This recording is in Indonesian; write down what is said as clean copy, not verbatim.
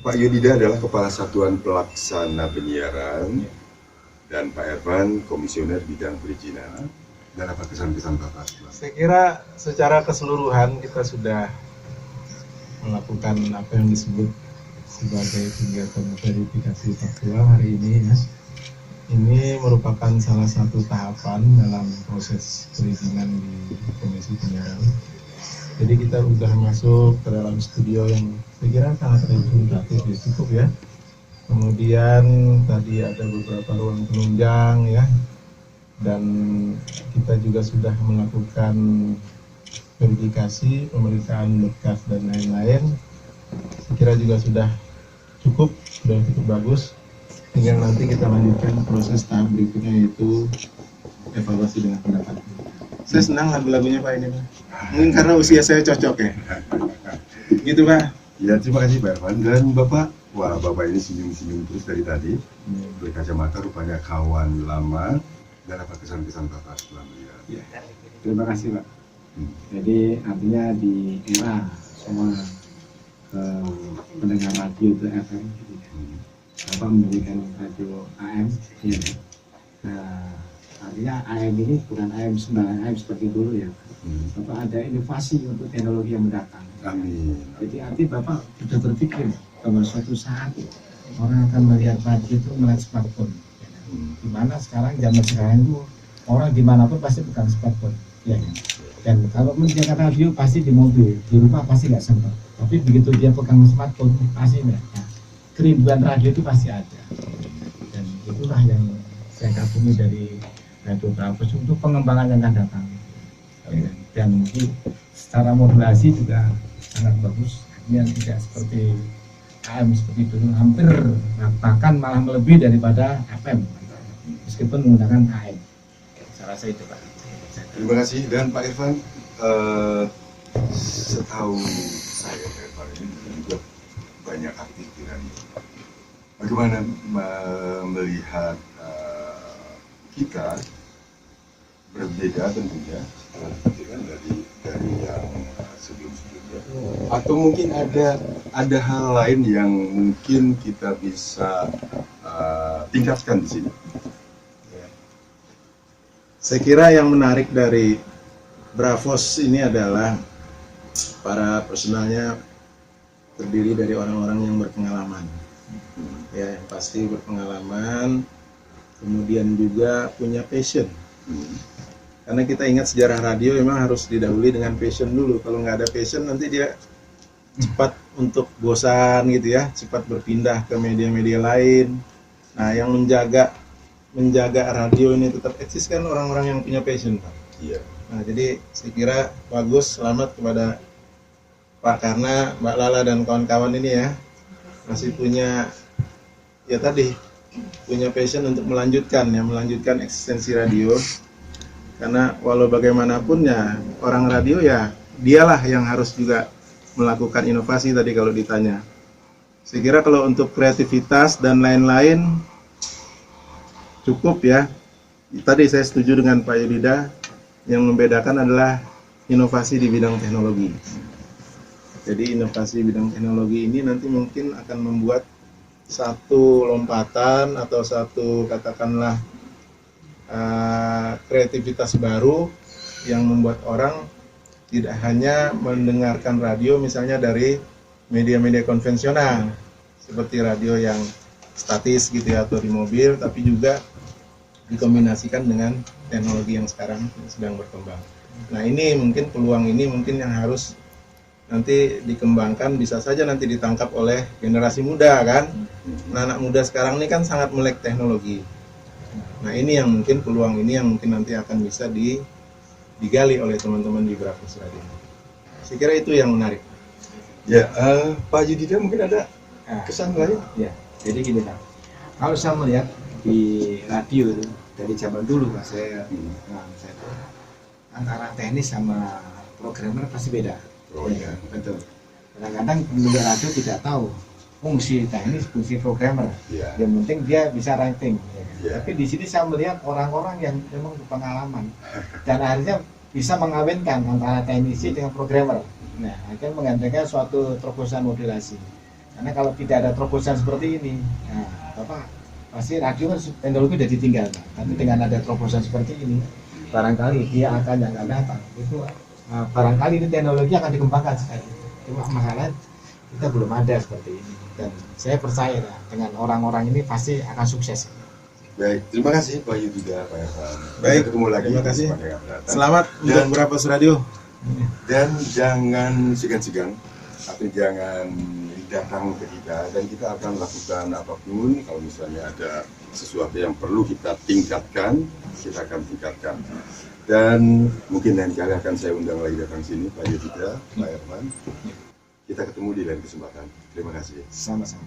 Pak Yudida adalah Kepala Satuan Pelaksana Penyiaran dan Pak Ervan Komisioner Bidang Perizinan. Dan apa kesan-kesan Bapak? Saya kira secara keseluruhan kita sudah melakukan apa yang disebut sebagai kegiatan verifikasi faktual hari ini ya. Ini merupakan salah satu tahapan dalam proses perizinan di Komisi Penyiaran. Jadi kita sudah masuk ke dalam studio yang saya kira sangat representatif ya, cukup ya. Kemudian tadi ada beberapa ruang penunjang ya. Dan kita juga sudah melakukan verifikasi, pemeriksaan berkas dan lain-lain. Saya kira juga sudah cukup bagus. Tinggal nanti kita lanjutkan proses tahap berikutnya, yaitu evaluasi dengan pendapat. Saya senang lagu-lagunya Pak ini, mungkin karena usia saya cocok ya. Gitu Pak. Ya, terima kasih Pak Ervan. Dan Bapak, wah Bapak ini senyum-senyum terus dari tadi. Berkacamata rupanya kawan lama. Dan apa kesan-kesan Bapak setelah melihat? Ya, terima kasih Pak. Jadi artinya di era semua pendengar radio itu FM, Bapak mendirikan radio AM. Ya. Nah, artinya AM ini bukan AM sembarangan AM seperti dulu ya. Bapak ada inovasi untuk teknologi yang mendatang. Amin. Jadi artinya Bapak sudah berpikir bahwa suatu saat orang akan melihat radio itu melihat smartphone. Dimana sekarang zaman sekarang itu orang dimanapun pasti pegang smartphone. Ya. Dan kalau menjaga radio pasti di mobil, di rumah pasti nggak sempat. Tapi begitu dia pegang smartphone pasti ya, kerinduan radio itu pasti ada. Dan itulah yang saya kagumi dari Radio Trabos untuk pengembangan yang akan datang. Dan mungkin secara modulasi juga sangat bagus. Yang tidak seperti AM seperti dulu, hampir bahkan malah melebihi daripada FM meskipun menggunakan AM. Saya rasa itu Pak. Terima kasih. Dan Pak Irfan, setahu saya Pak Irfan ini juga banyak aktif di radio. Bagaimana melihat kita berbeda tentunya dari yang sebelum-sebelumnya, atau mungkin ada hal lain yang mungkin kita bisa tingkatkan di sini. Saya kira yang menarik dari Bravos ini adalah para personalnya terdiri dari orang-orang yang berpengalaman. Ya, yang pasti berpengalaman, kemudian juga punya passion. Karena kita ingat sejarah radio memang harus didahului dengan passion dulu. Kalau nggak ada passion nanti dia cepat untuk bosan gitu ya, cepat berpindah ke media-media lain. Nah, yang menjaga radio ini tetap eksis kan orang-orang yang punya passion, Pak. Iya. Nah, jadi saya kira bagus, selamat kepada Pak Karna, Mbak Lala dan kawan-kawan ini ya, masih punya ya tadi punya passion untuk melanjutkan eksistensi radio. Karena walau bagaimanapun ya orang radio ya dialah yang harus juga melakukan inovasi tadi kalau ditanya. Saya kira kalau untuk kreativitas dan lain-lain cukup ya. Tadi saya setuju dengan Pak Yudida, yang membedakan adalah inovasi di bidang teknologi. Jadi inovasi bidang teknologi ini nanti mungkin akan membuat satu lompatan atau satu katakanlah kreativitas baru yang membuat orang tidak hanya mendengarkan radio misalnya dari media-media konvensional seperti radio yang statis gitu ya atau di mobil, tapi juga dikombinasikan dengan teknologi yang sekarang sedang berkembang. Nah, ini mungkin peluang ini mungkin yang harus nanti dikembangkan, bisa saja nanti ditangkap oleh generasi muda kan. Nah, anak muda sekarang ini kan sangat melek teknologi. Nah, ini yang mungkin peluang ini yang mungkin nanti akan bisa digali oleh teman-teman di Bravos Radio. Saya kira itu yang menarik. Ya, Pak Yudida mungkin ada kesan lain? Ya, jadi gini Pak. Kalau saya melihat di radio itu dari zaman dulu Pak, saya antara teknis sama programmer pasti beda. Oh iya, betul. Kadang-kadang pendengar radio tidak tahu fungsi teknis, fungsi programmer. Yeah. Yang penting dia bisa writing. Yeah. Tapi di sini saya melihat orang-orang yang memang berpengalaman dan akhirnya bisa mengawinkan antara teknisi dengan programmer. Nah, akan menggantikan suatu terobosan modulasi. Karena kalau tidak ada terobosan seperti ini, nah, Bapak pasti radio kan teknologi sudah ditinggal, Pak. Tapi dengan ada terobosan seperti ini, barangkali dia akan yang akan datang. Itu barangkali ini teknologi akan dikembangkan sekali. Cuma masalah kita belum ada seperti ini. Dan saya percaya dengan orang-orang ini pasti akan sukses. Baik, terima kasih Pak Yudha, Pak Irfan. Baik, ketemu lagi. terima kasih. Kesempatan yang akan datang. Selamat untuk Berapas Radio. Dan jangan segan-segan atau jangan datang ke kita, dan kita akan lakukan apapun. Kalau misalnya ada sesuatu yang perlu kita tingkatkan, kita akan tingkatkan. Dan mungkin lain kali akan saya undang lagi datang sini Pak Yudha, Pak Irfan. Kita ketemu di lain kesempatan. Terima kasih. Sama-sama.